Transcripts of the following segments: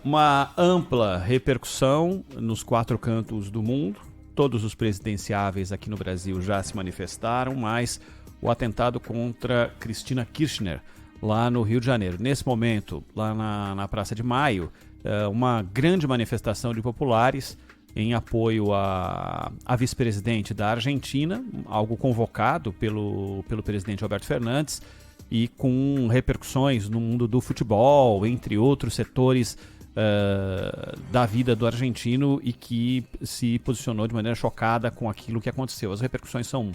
uma ampla repercussão nos 4 cantos do mundo. Todos os presidenciáveis aqui no Brasil já se manifestaram, mas o atentado contra Cristina Kirchner, lá no Rio de Janeiro. Nesse momento, lá na Praça de Maio, uma grande manifestação de populares em apoio à vice-presidente da Argentina, algo convocado pelo presidente Alberto Fernandes, e com repercussões no mundo do futebol, entre outros setores da vida do argentino, e que se posicionou de maneira chocada com aquilo que aconteceu. As repercussões são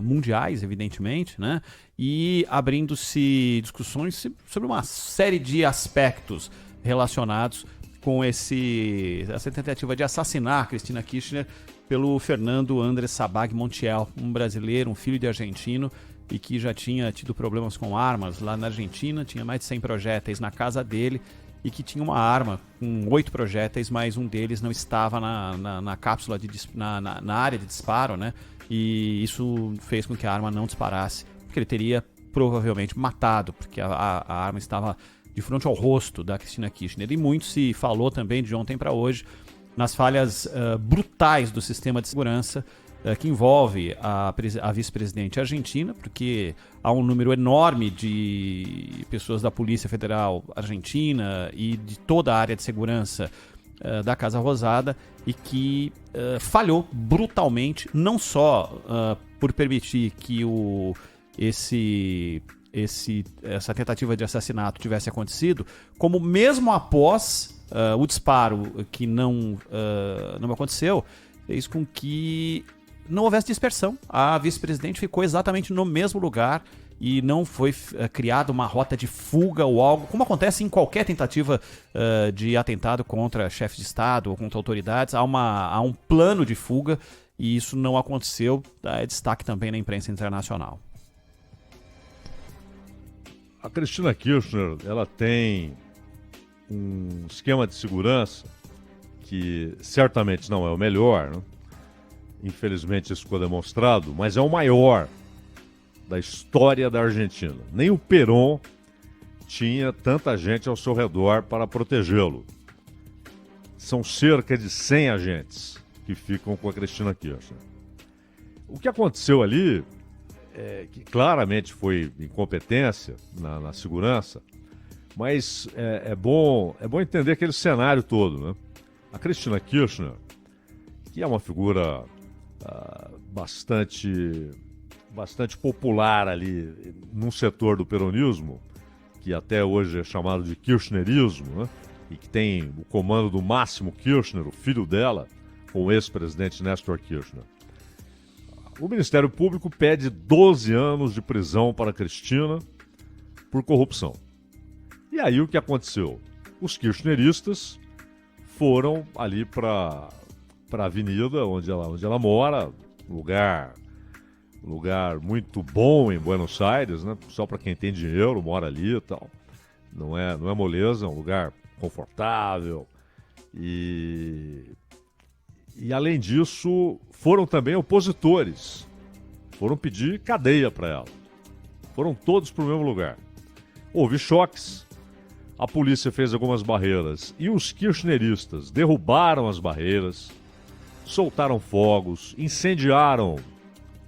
mundiais, evidentemente, né? E abrindo-se discussões sobre uma série de aspectos relacionados com essa tentativa de assassinar Cristina Kirchner pelo Fernando Andrés Sabag Montiel, um brasileiro, um filho de argentino, e que já tinha tido problemas com armas lá na Argentina, tinha mais de 100 projéteis na casa dele, e que tinha uma arma com 8 projéteis, mas um deles não estava na cápsula, na área de disparo, né? E isso fez com que a arma não disparasse, porque ele teria provavelmente matado, porque a arma estava de frente ao rosto da Cristina Kirchner. E muito se falou também, de ontem para hoje, nas falhas brutais do sistema de segurança que envolve a vice-presidente argentina, porque há um número enorme de pessoas da Polícia Federal Argentina e de toda a área de segurança da Casa Rosada, e que falhou brutalmente, não só por permitir que essa tentativa de assassinato tivesse acontecido, como mesmo após o disparo que não aconteceu, fez com que não houvesse dispersão. A vice-presidente ficou exatamente no mesmo lugar e não foi criada uma rota de fuga ou algo, como acontece em qualquer tentativa de atentado contra chefes de Estado ou contra autoridades. Há um plano de fuga, e isso não aconteceu. É destaque também na imprensa internacional. A Cristina Kirchner, ela tem um esquema de segurança que certamente não é o melhor, né? Infelizmente isso ficou demonstrado, mas é o maior da história da Argentina. Nem o Perón tinha tanta gente ao seu redor para protegê-lo. São cerca de 100 agentes que ficam com a Cristina Kirchner. O que aconteceu ali, que claramente foi incompetência na segurança, mas é bom entender aquele cenário todo, né? A Cristina Kirchner, que é uma figura bastante popular ali num setor do peronismo, que até hoje é chamado de kirchnerismo, né? E que tem o comando do Máximo Kirchner, o filho dela, com o ex-presidente Néstor Kirchner. O Ministério Público pede 12 anos de prisão para Cristina por corrupção. E aí o que aconteceu? Os kirchneristas foram ali para a avenida onde ela mora, lugar muito bom em Buenos Aires, né? Só para quem tem dinheiro mora ali e tal. Não é moleza, é um lugar confortável. E além disso, foram também opositores. Foram pedir cadeia para ela. Foram todos para o mesmo lugar. Houve choques. A polícia fez algumas barreiras e os kirchneristas derrubaram as barreiras, soltaram fogos, incendiaram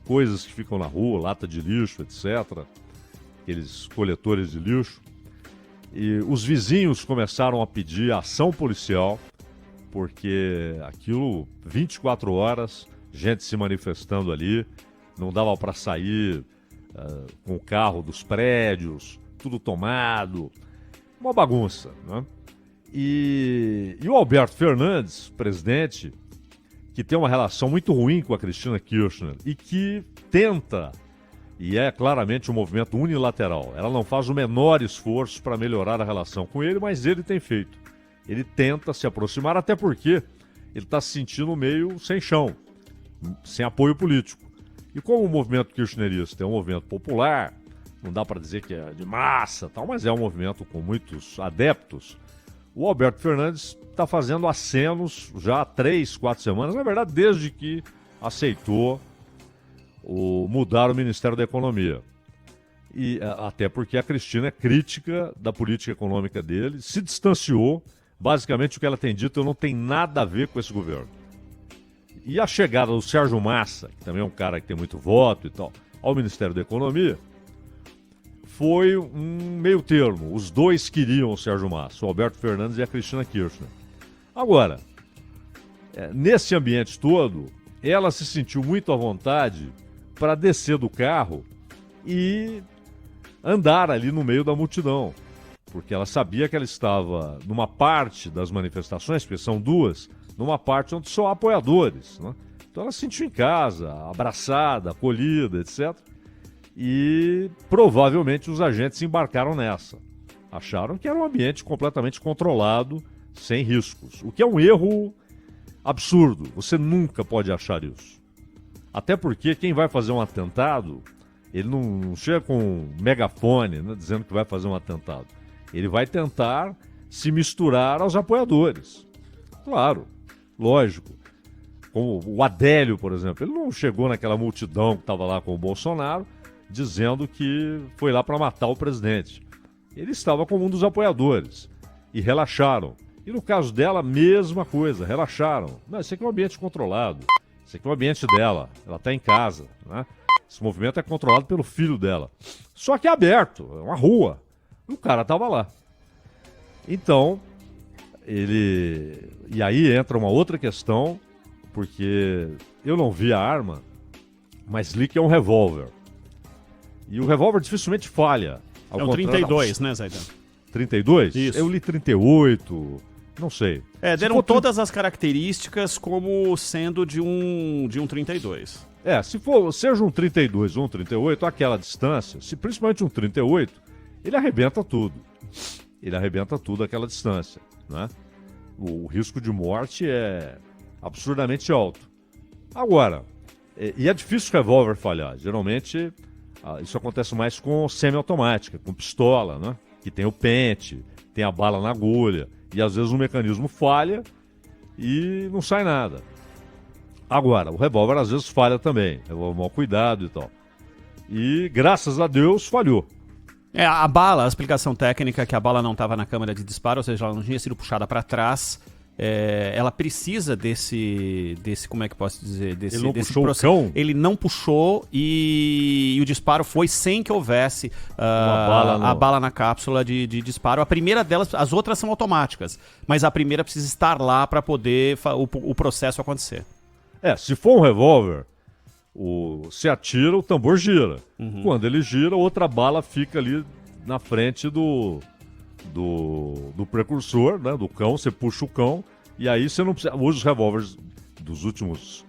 coisas que ficam na rua, lata de lixo, etc. Aqueles coletores de lixo. E os vizinhos começaram a pedir ação policial, porque aquilo, 24 horas, gente se manifestando ali, não dava para sair com o carro dos prédios, tudo tomado, uma bagunça, né? E o Alberto Fernandes, presidente, que tem uma relação muito ruim com a Cristina Kirchner e que tenta, e é claramente um movimento unilateral, ela não faz o menor esforço para melhorar a relação com ele, mas ele tem feito. Ele tenta se aproximar, até porque ele está se sentindo meio sem chão, sem apoio político. E como o movimento kirchnerista é um movimento popular, não dá para dizer que é de massa, tal, mas é um movimento com muitos adeptos, o Alberto Fernandes está fazendo acenos já há 3, 4 semanas, na verdade desde que aceitou mudar o Ministério da Economia. E até porque a Cristina é crítica da política econômica dele, se distanciou, Basicamente, o que ela tem dito não tem nada a ver com esse governo. E a chegada do Sérgio Massa, que também é um cara que tem muito voto e tal, ao Ministério da Economia, foi um meio termo. Os dois queriam o Sérgio Massa, o Alberto Fernandes e a Cristina Kirchner. Agora, nesse ambiente todo, ela se sentiu muito à vontade para descer do carro e andar ali no meio da multidão. Porque ela sabia que ela estava numa parte das manifestações, porque são duas, numa parte onde só há apoiadores, né? Então ela se sentiu em casa, abraçada, acolhida, etc. E provavelmente os agentes embarcaram nessa. Acharam que era um ambiente completamente controlado, sem riscos. O que é um erro absurdo. Você nunca pode achar isso. Até porque quem vai fazer um atentado, ele não chega com um megafone, né, dizendo que vai fazer um atentado. Ele vai tentar se misturar aos apoiadores. Claro, lógico. Como o Adélio, por exemplo, ele não chegou naquela multidão que estava lá com o Bolsonaro dizendo que foi lá para matar o presidente. Ele estava como um dos apoiadores e relaxaram. E no caso dela, mesma coisa, relaxaram. Não, isso aqui é um ambiente controlado, isso aqui é um ambiente dela, ela está em casa, né? Esse movimento é controlado pelo filho dela. Só que é aberto, é uma rua. E o cara estava lá. Então, E aí entra uma outra questão, porque eu não vi a arma, mas li que é um revólver. E o revólver dificilmente falha. É um 32, né, Zaidan? 32? Isso. Eu li 38, não sei. Deram todas as características como sendo de um 32. Seja um 32 ou um 38, aquela distância, principalmente um 38, ele arrebenta tudo. Ele arrebenta tudo àquela distância, né? O risco de morte é absurdamente alto. Agora, e é difícil o revólver falhar. Geralmente, isso acontece mais com semiautomática, com pistola, né? Que tem o pente, tem a bala na agulha. E às vezes o mecanismo falha e não sai nada. Agora, o revólver às vezes falha também. Revólver mal cuidado e tal. E graças a Deus falhou. A bala, a explicação técnica é que a bala não estava na câmara de disparo, ou seja, ela não tinha sido puxada para trás. Ela precisa desse, como é que posso dizer? Ele não desse puxou o cão? Ele não puxou e o disparo foi sem que houvesse a bala na cápsula de disparo. A primeira delas, as outras são automáticas, mas a primeira precisa estar lá para poder o processo acontecer. Se for um revólver, se atira, o tambor gira. Uhum. Quando ele gira, outra bala fica ali na frente do precursor, né, do cão. Você puxa o cão e aí você não precisa. Hoje os revólveres dos últimos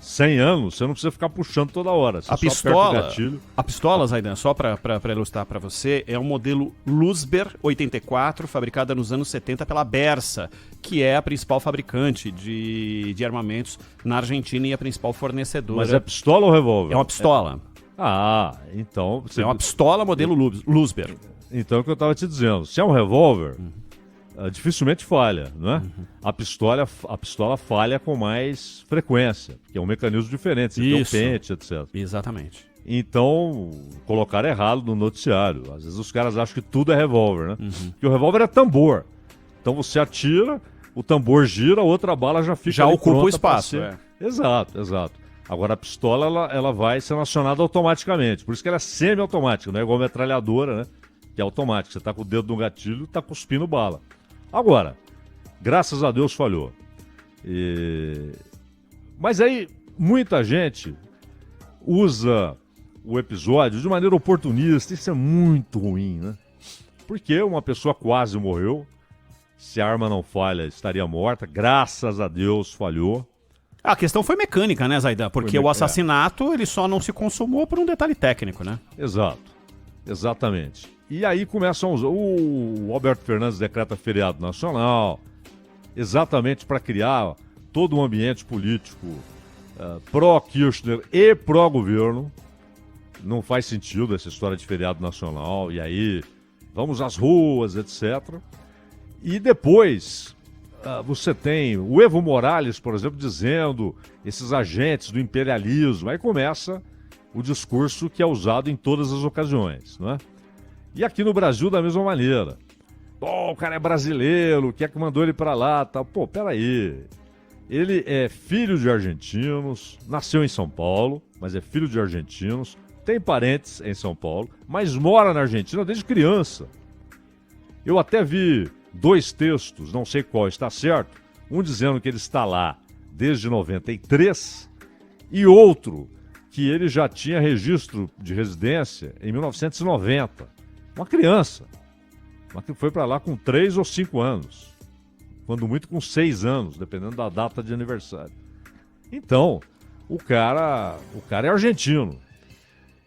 100 anos, você não precisa ficar puxando toda hora. Você a pistola, Zaidan, só para ilustrar para você, é um modelo Luzber 84, fabricada nos anos 70 pela Bersa, que é a principal fabricante de armamentos na Argentina e a principal fornecedora. Mas é pistola ou revólver? É uma pistola. Então... É uma pistola modelo Luzber. Então é o que eu estava te dizendo. Se é um revólver, dificilmente falha, não é? A pistola falha com mais frequência, que é um mecanismo diferente, você tem um pente, etc. Exatamente. Então, colocaram errado no noticiário. Às vezes os caras acham que tudo é revólver, né? Porque o revólver é tambor. Então você atira, o tambor gira, a outra bala já fica já ocupa o espaço. Exato. Agora a pistola ela vai sendo acionada automaticamente. Por isso que ela é semi-automática, não é igual a metralhadora, né? Que é automática. Você tá com o dedo no gatilho e tá cuspindo bala. Agora, graças a Deus falhou. Mas aí, muita gente usa o episódio de maneira oportunista. Isso é muito ruim, né? Porque uma pessoa quase morreu. Se a arma não falha, estaria morta. Graças a Deus falhou. A questão foi mecânica, né, Zaidan? Porque o assassinato ele só não se consumou por um detalhe técnico, né? Exatamente. E aí começam a usar. O Alberto Fernandes decreta feriado nacional, exatamente para criar todo um ambiente político pró-Kirchner e pró-governo. Não faz sentido essa história de feriado nacional. E aí, vamos às ruas, etc. E depois, você tem o Evo Morales, por exemplo, dizendo esses agentes do imperialismo. Aí começa o discurso que é usado em todas as ocasiões, não é? E aqui no Brasil, da mesma maneira. Pô, o cara é brasileiro, quem é que mandou ele pra lá, tal. Pô, peraí. Ele é filho de argentinos, nasceu em São Paulo, mas é filho de argentinos, tem parentes em São Paulo, mas mora na Argentina desde criança. Eu até vi 2 textos, não sei qual está certo, um dizendo que ele está lá desde 93 e outro que ele já tinha registro de residência em 1990. Uma criança, mas que foi para lá com 3 ou 5 anos. Quando muito com 6 anos, dependendo da data de aniversário. Então, o cara é argentino.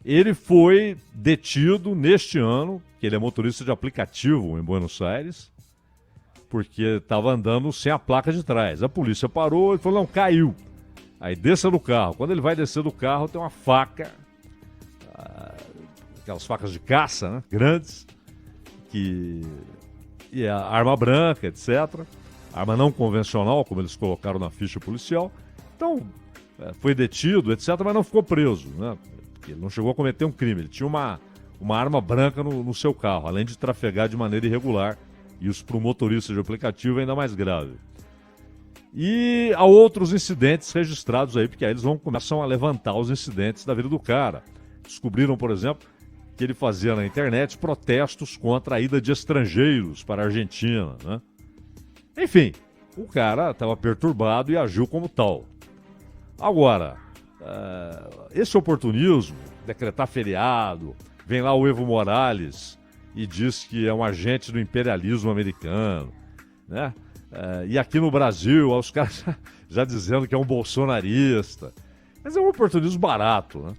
Ele foi detido neste ano, que ele é motorista de aplicativo em Buenos Aires, porque estava andando sem a placa de trás. A polícia parou e falou, não, caiu. Aí desça do carro. Quando ele vai descer do carro, tem uma faca, aquelas facas de caça, né, grandes, e a arma branca, etc., arma não convencional, como eles colocaram na ficha policial. Então, foi detido, etc., mas não ficou preso, né? Porque ele não chegou a cometer um crime. Ele tinha uma arma branca no seu carro, além de trafegar de maneira irregular. E isso para o motorista de aplicativo é ainda mais grave. E há outros incidentes registrados aí, porque aí eles começam a levantar os incidentes da vida do cara. Descobriram, por exemplo, que ele fazia na internet protestos contra a ida de estrangeiros para a Argentina, né? Enfim, o cara estava perturbado e agiu como tal. Agora, esse oportunismo, decretar feriado, vem lá o Evo Morales e diz que é um agente do imperialismo americano, né? E aqui no Brasil, os caras já dizendo que é um bolsonarista. Mas é um oportunismo barato, né?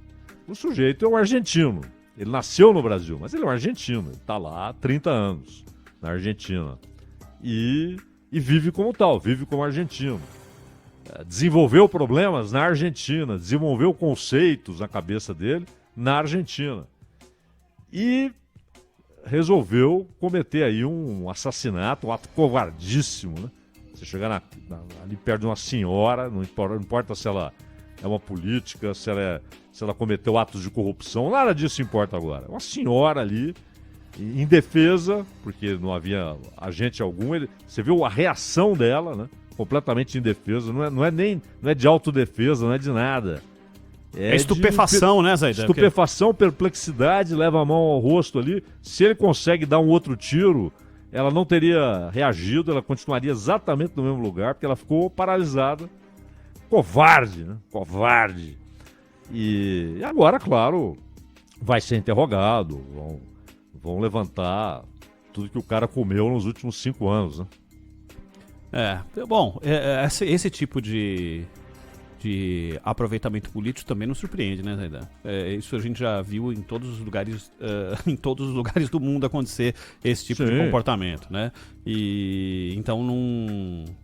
O sujeito é um argentino. Ele nasceu no Brasil, mas ele é um argentino. Ele está lá há 30 anos, na Argentina. E vive como tal, vive como argentino. Desenvolveu problemas na Argentina, desenvolveu conceitos na cabeça dele na Argentina. E resolveu cometer aí um assassinato, um ato covardíssimo, né? Você chegar ali perto de uma senhora, não importa se ela é uma política, se ela cometeu atos de corrupção, nada disso importa agora. Uma senhora ali, indefesa, porque não havia agente algum, você viu a reação dela, né? Completamente indefesa, não é de autodefesa, não é de nada. É estupefação, né, Zaidan? Estupefação, perplexidade, leva a mão ao rosto ali. Se ele consegue dar um outro tiro, ela não teria reagido, ela continuaria exatamente no mesmo lugar, porque ela ficou paralisada. Covarde, né? Covarde. E agora, claro, vai ser interrogado, vão levantar tudo que o cara comeu nos últimos 5 anos, né? Bom, esse tipo de aproveitamento político também não surpreende, né, Zaidan? Isso a gente já viu em todos os lugares, do mundo acontecer esse tipo de comportamento, né? E então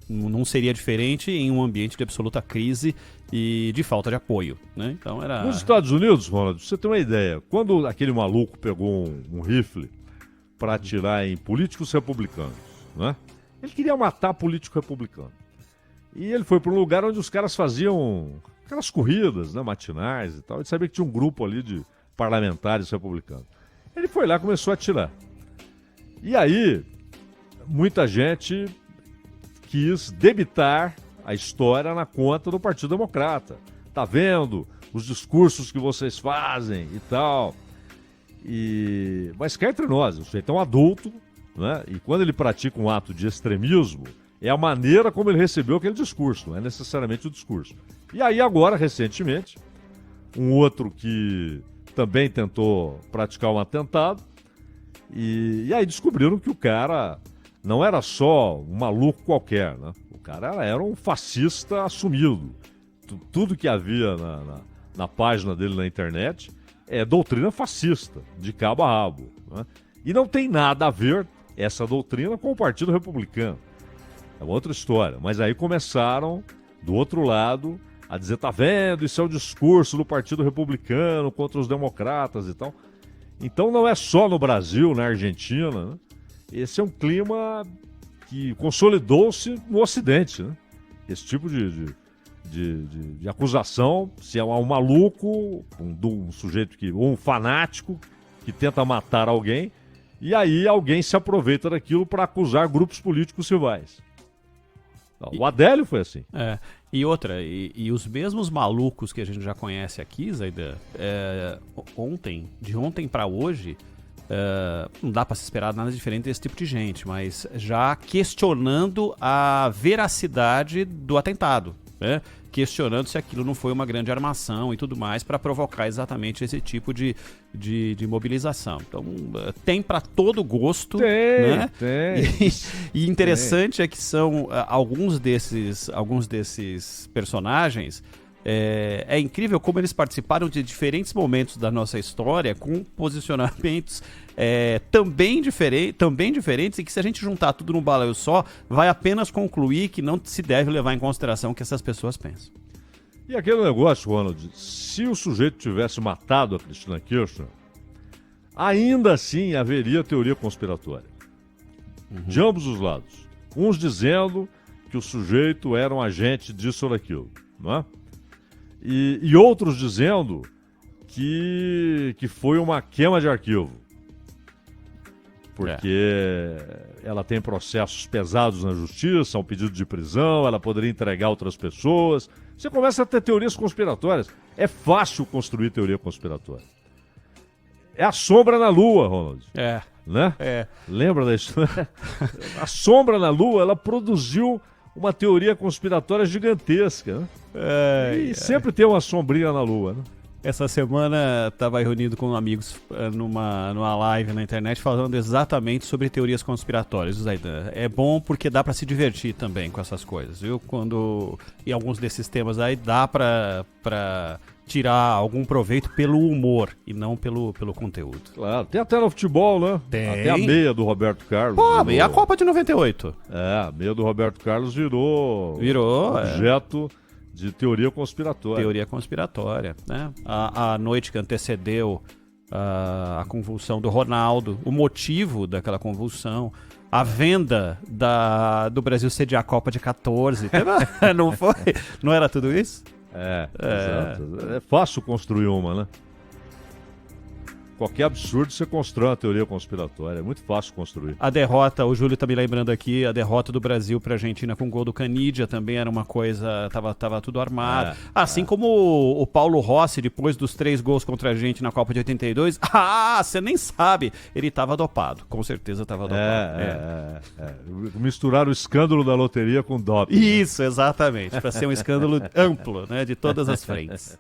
não seria diferente em um ambiente de absoluta crise e de falta de apoio, né? Então era... Nos Estados Unidos, Ronald, pra você ter uma ideia, quando aquele maluco pegou um rifle para atirar em políticos republicanos, né? Ele queria matar político republicano. E ele foi para um lugar onde os caras faziam aquelas corridas, né, matinais e tal. Ele sabia que tinha um grupo ali de parlamentares republicanos. Ele foi lá e começou a atirar. E aí, muita gente quis debitar a história na conta do Partido Democrata. Tá vendo os discursos que vocês fazem e tal. Mas cá entre nós, o sujeito é um adulto, né? E quando ele pratica um ato de extremismo, é a maneira como ele recebeu aquele discurso, não é necessariamente o discurso. E aí agora, recentemente, um outro que também tentou praticar um atentado, e aí descobriram que o cara não era só um maluco qualquer, né? O cara era um fascista assumido. Tudo que havia na página dele na internet é doutrina fascista, de cabo a rabo, né? E não tem nada a ver essa doutrina com o Partido Republicano. É uma outra história. Mas aí começaram, do outro lado, a dizer, tá vendo, isso é o discurso do Partido Republicano contra os democratas e tal. Então não é só no Brasil, na Argentina, né? Esse é um clima que consolidou-se no Ocidente, né? Esse tipo de acusação, se é um maluco, um sujeito ou um fanático que tenta matar alguém, E aí alguém se aproveita daquilo para acusar grupos políticos rivais. O Adélio foi assim. E outra, e os mesmos malucos que a gente já conhece aqui, Zaidan, de ontem para hoje, não dá para se esperar nada diferente desse tipo de gente, mas já questionando a veracidade do atentado, né? Questionando se aquilo não foi uma grande armação e tudo mais para provocar exatamente esse tipo de mobilização. Então, tem para todo gosto, né? Tem. E interessante é que são alguns desses personagens. É incrível como eles participaram de diferentes momentos da nossa história com posicionamentos também diferentes, e que, se a gente juntar tudo num balaio só, vai apenas concluir que não se deve levar em consideração o que essas pessoas pensam. E aquele negócio, Ronald, se o sujeito tivesse matado a Cristina Kirchner, ainda assim haveria teoria conspiratória. De ambos os lados. Uns dizendo que o sujeito era um agente disso ou daquilo, não é? E outros dizendo que foi uma queima de arquivo. Porque ela tem processos pesados na justiça, um pedido de prisão, ela poderia entregar outras pessoas. Você começa a ter teorias conspiratórias. É fácil construir teoria conspiratória. É a sombra na Lua, Ronald. Né? Lembra da história? A sombra na Lua, ela produziu uma teoria conspiratória gigantesca, né? Sempre tem uma sombrinha na Lua, né? Essa semana estava reunido com amigos numa live na internet falando exatamente sobre teorias conspiratórias, Zaidan. É bom porque dá para se divertir também com essas coisas, viu? E alguns desses temas aí dá para tirar algum proveito pelo humor e não pelo conteúdo. Claro, tem até no futebol, né? Tem. Até a meia do Roberto Carlos. E a Copa de 98? A meia do Roberto Carlos virou objeto de teoria conspiratória. Teoria conspiratória, né? A noite que antecedeu a convulsão do Ronaldo, o motivo daquela convulsão, a venda do Brasil sediar a Copa de 14. Não foi? Não era tudo isso? Exato. É fácil construir uma, né? Qualquer absurdo você constrói uma teoria conspiratória. É muito fácil construir. A derrota, o Júlio tá me lembrando aqui, a derrota do Brasil pra Argentina com o gol do Canidia também era uma coisa, tava tudo armado. Assim como o Paulo Rossi, depois dos 3 gols contra a gente na Copa de 82, você nem sabe, ele tava dopado, com certeza tava dopado. Misturar o escândalo da loteria com doping. Isso, exatamente, pra ser um escândalo amplo, né, de todas as frentes.